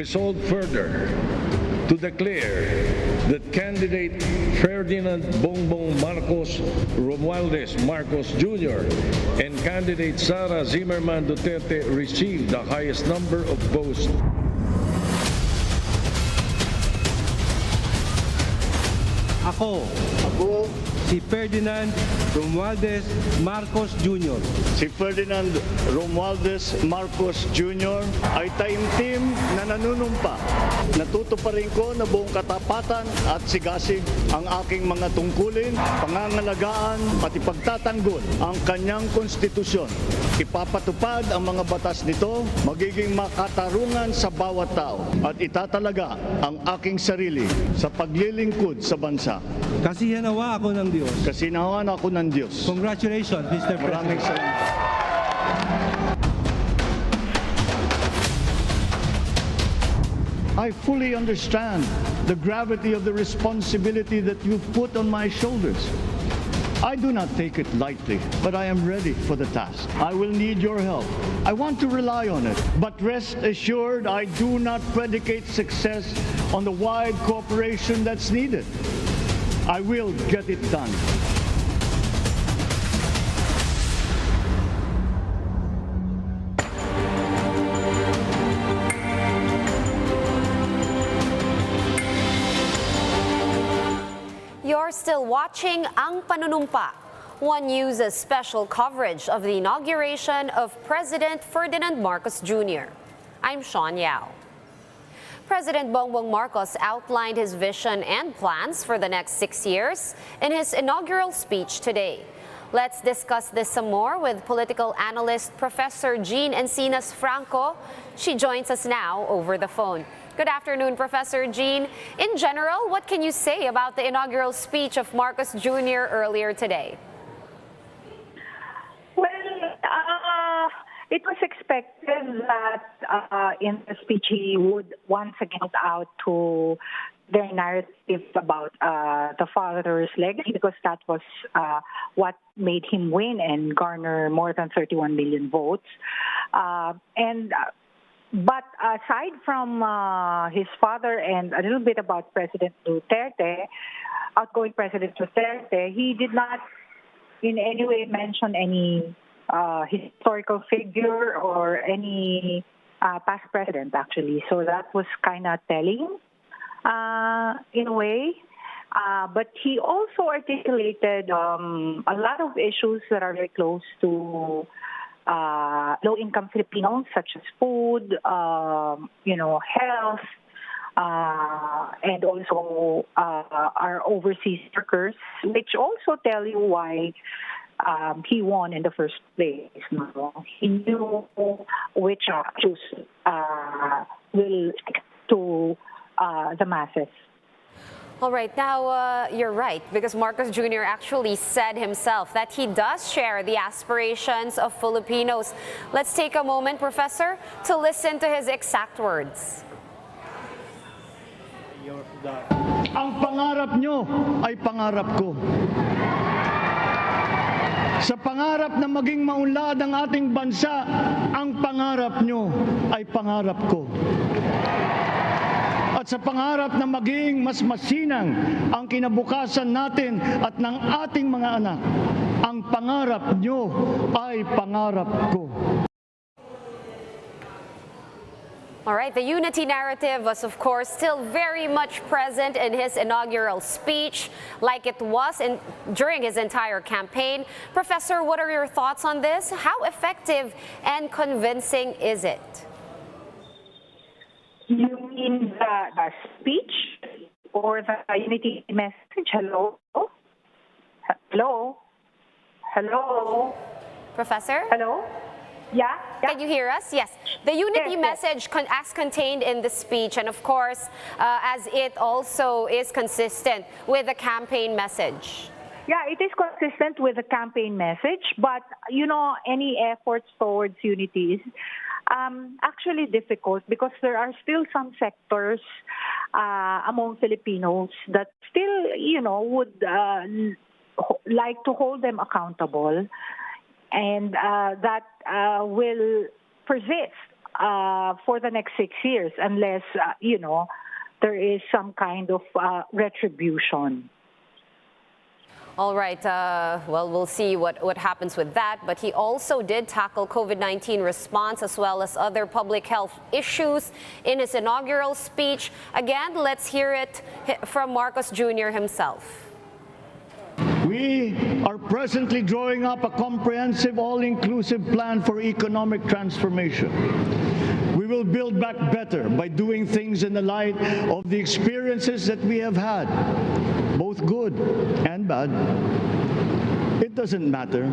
resolved further to declare that candidate Ferdinand Bongbong Marcos Romualdez Marcos Jr. and candidate Sara Zimmerman Duterte received the highest number of votes. Ako, si Ferdinand Romualdez Marcos Jr. Si Ferdinand Romualdez Marcos Jr. ay taimtim na nanunumpa. Natutuparin ko na buong katapatan at sigasig ang aking mga tungkulin, pangangalagaan at ipagtatanggol ang kanyang konstitusyon. Ipapatupad ang mga batas nito, magiging makatarungan sa bawat tao at itatalaga ang aking sarili sa paglilingkod sa bansa. Kasihanawa ako ng Diyos. Kasinawan ako ng Diyos. Congratulations, Mr. President. Maraming salamat. I fully understand the gravity of the responsibility that you've put on my shoulders. I do not take it lightly, but I am ready for the task. I will need your help. I want to rely on it, but rest assured I do not predicate success on the wide cooperation that's needed. I will get it done. You're still watching Ang Panunumpa. One uses special coverage of the inauguration of President Ferdinand Marcos Jr. I'm Sean Yao. President Bongbong Marcos outlined his vision and plans for the next 6 years in his inaugural speech today. Let's discuss this some more with political analyst Professor Jean Encinas Franco. She joins us now over the phone. Good afternoon, Professor Jean. In general, what can you say about the inaugural speech of Marcos Jr. earlier today? Well, it was expected that in the speech he would once again put out to their narrative about the father's legacy, because that was what made him win and garner more than 31 million votes. But aside from his father and a little bit about President Duterte, outgoing President Duterte, he did not in any way mention any historical figure or any past president, actually. So that was kind of telling in a way. But he also articulated a lot of issues that are very close to low-income Filipinos, such as food, health, and also our overseas workers, which also tell you why he won in the first place. He knew which issues will stick to the masses. All right, now you're right, because Marcos Jr. actually said himself that he does share the aspirations of Filipinos. Let's take a moment, Professor, to listen to his exact words. Ang pangarap nyo ay pangarap ko. Sa pangarap na maging maunlad ang ating bansa, ang pangarap nyo ay pangarap ko. At sa pangarap na maging mas masinang ang kinabukasan natin at ng ating mga anak, ang pangarap nyo ay pangarap ko. All right, the unity narrative was, of course, still very much present in his inaugural speech, like it was during his entire campaign. Professor, what are your thoughts on this? How effective and convincing is it? You mean the speech or the unity message? Hello? Hello? Hello? Professor? Hello? Yeah? Can you hear us? Yes. The unity Yes. message as contained in the speech, and of course, as it also is consistent with the campaign message. Yeah, it is consistent with the campaign message, but, any efforts towards unity is actually difficult because there are still some sectors among Filipinos that still, would like to hold them accountable, and that will persist for the next 6 years unless, there is some kind of retribution. All right, well, we'll see what happens with that. But he also did tackle COVID-19 response as well as other public health issues in his inaugural speech. Again, let's hear it from Marcos Jr. himself. We are presently drawing up a comprehensive, all-inclusive plan for economic transformation. We will build back better by doing things in the light of the experiences that we have had, both good and bad. It doesn't matter.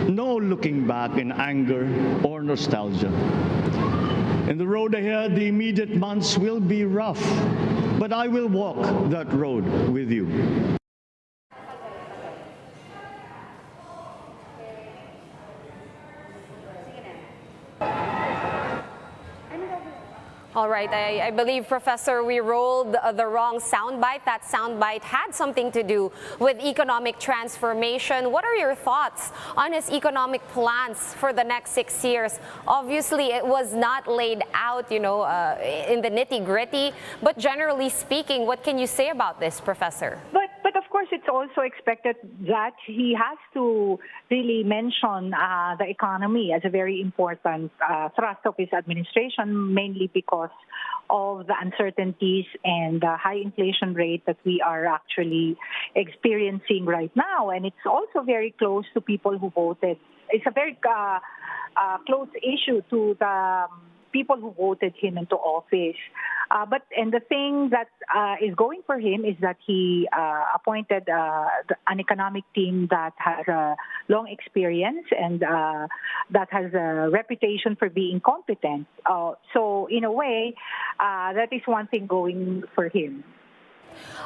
No looking back in anger or nostalgia. In the road ahead, the immediate months will be rough, but I will walk that road with you. All right, I believe, Professor, we rolled the wrong soundbite. That soundbite had something to do with economic transformation. What are your thoughts on his economic plans for the next 6 years? Obviously, it was not laid out, in the nitty-gritty. But generally speaking, what can you say about this, Professor? But of course, it's also expected that he has to really mention the economy as a very important thrust of his administration, mainly because of the uncertainties and the high inflation rate that we are actually experiencing right now. And it's also very close to people who voted. It's a very close issue to the people who voted him into office. And the thing that is going for him is that he appointed an economic team that has a long experience and that has a reputation for being competent. So in a way, that is one thing going for him.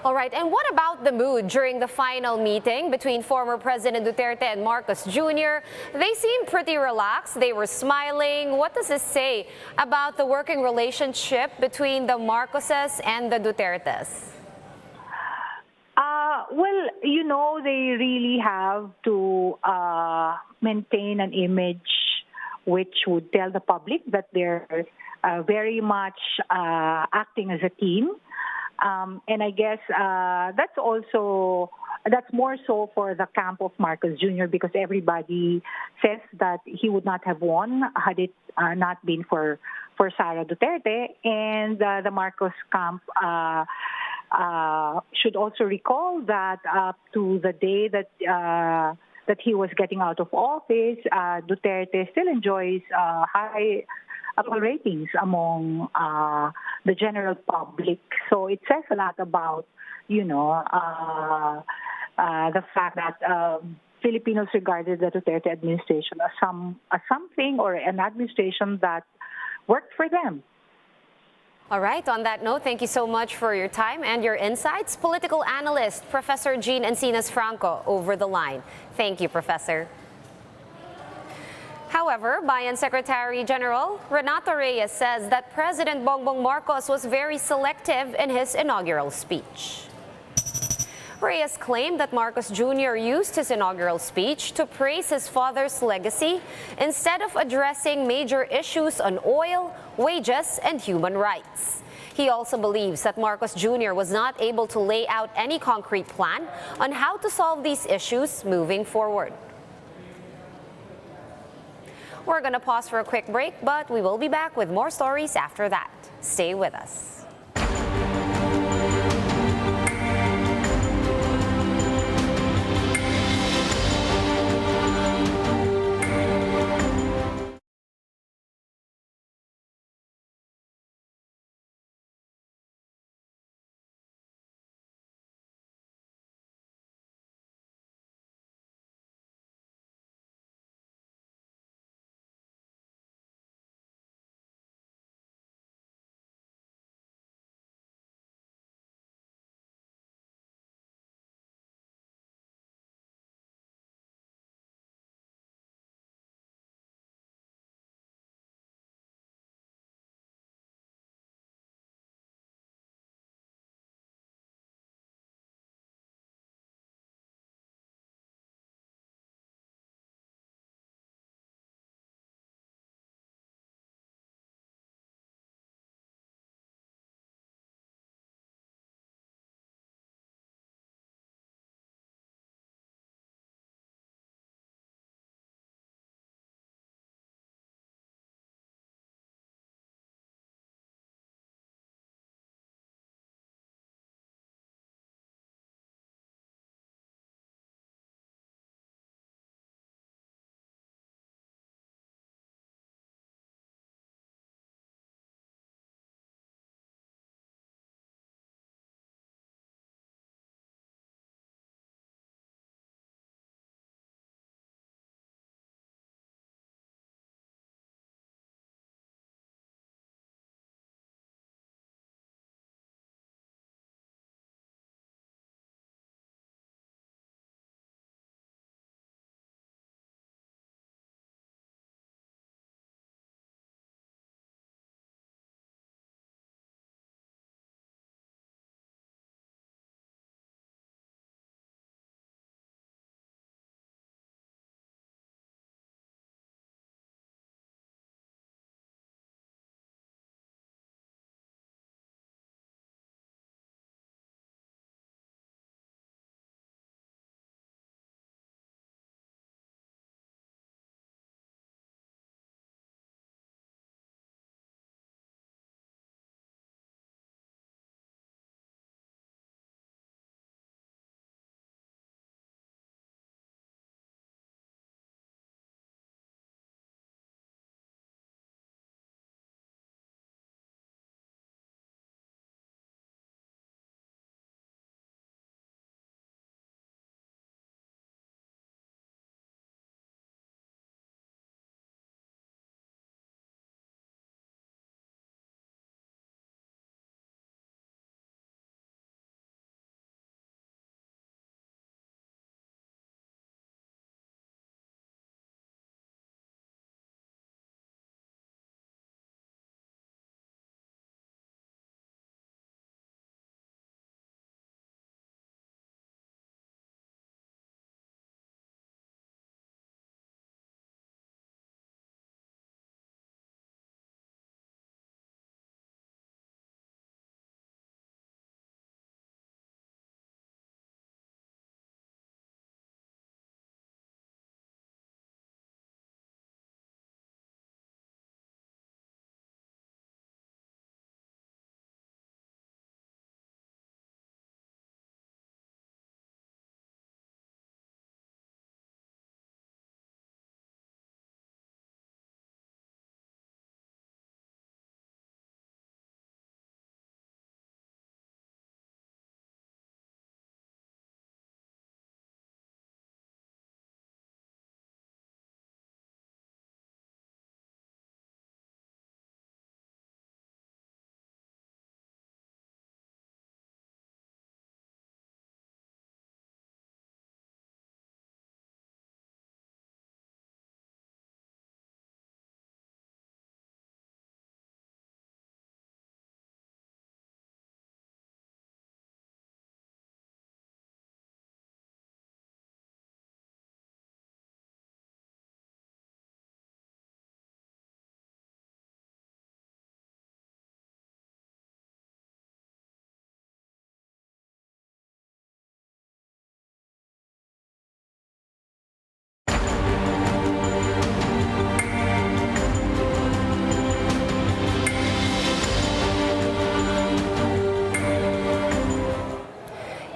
All right, and what about the mood during the final meeting between former President Duterte and Marcos Jr.? They seemed pretty relaxed. They were smiling. What does this say about the working relationship between the Marcoses and the Dutertes? Well, they really have to maintain an image which would tell the public that they're very much acting as a team. And I guess that's more so for the camp of Marcos Jr. because everybody says that he would not have won had it not been for Sara Duterte. And the Marcos camp should also recall that up to the day that he was getting out of office, Duterte still enjoys high approval ratings among the general public. So it says a lot about, the fact that Filipinos regarded the Duterte administration as something or an administration that worked for them. All right, on that note, thank you so much for your time and your insights. Political analyst, Professor Jean Encinas Franco, over the line. Thank you, Professor. However, Bayan Secretary General Renato Reyes says that President Bongbong Marcos was very selective in his inaugural speech. Reyes claimed that Marcos Jr. used his inaugural speech to praise his father's legacy instead of addressing major issues on oil, wages, and human rights. He also believes that Marcos Jr. was not able to lay out any concrete plan on how to solve these issues moving forward. We're going to pause for a quick break, but we will be back with more stories after that. Stay with us.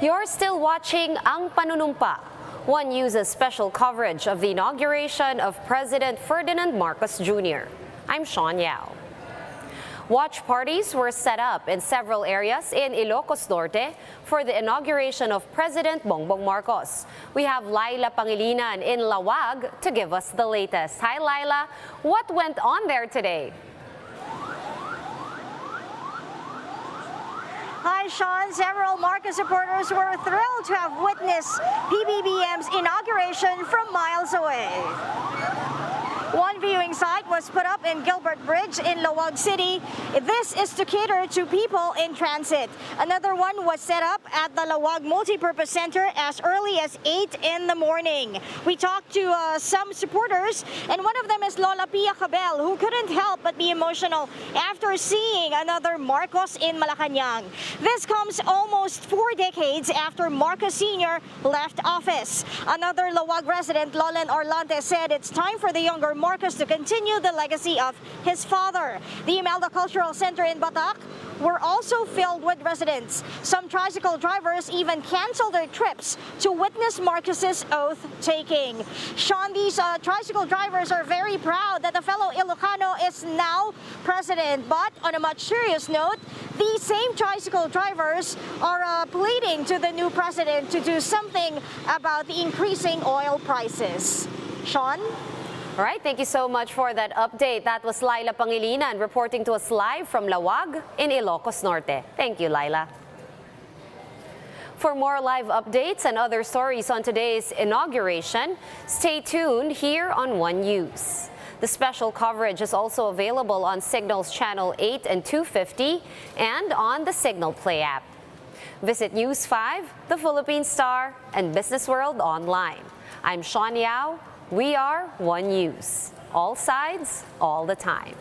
You're still watching Ang Panunumpa. One News's special coverage of the inauguration of President Ferdinand Marcos Jr. I'm Sean Yao. Watch parties were set up in several areas in Ilocos Norte for the inauguration of President Bongbong Marcos. We have Laila Pangilinan in Lawag to give us the latest. Hi Laila, what went on there today? Hi, Sean. Several Marcos supporters were thrilled to have witnessed PBBM's inauguration from miles away. One viewing site was put up in Gilbert Bridge in Lawag City. This is to cater to people in transit. Another one was set up at the Lawag Multipurpose Center as early as 8 in the morning. We talked to some supporters, and one of them is Lola Pia Cabel, who couldn't help but be emotional after seeing another Marcos in Malacanang. This comes almost 4 decades after Marcos Sr. left office. Another Lawag resident, Lolen Orlante, said it's time for the younger Marcos to continue the legacy of his father. The Imelda Cultural Center in Batak were also filled with residents. Some tricycle drivers even canceled their trips to witness Marcos's oath taking. Sean, these tricycle drivers are very proud that a fellow Ilocano is now president. But on a much serious note, these same tricycle drivers are pleading to the new president to do something about the increasing oil prices. Sean? All right, thank you so much for that update. That was Laila Pangilinan reporting to us live from Lawag in Ilocos Norte. Thank you, Laila. For more live updates and other stories on today's inauguration, stay tuned here on One News. The special coverage is also available on Signal's Channel 8 and 250 and on the Signal Play app. Visit News 5, The Philippine Star, and Business World online. I'm Sean Yao. We are One News. All sides, all the time.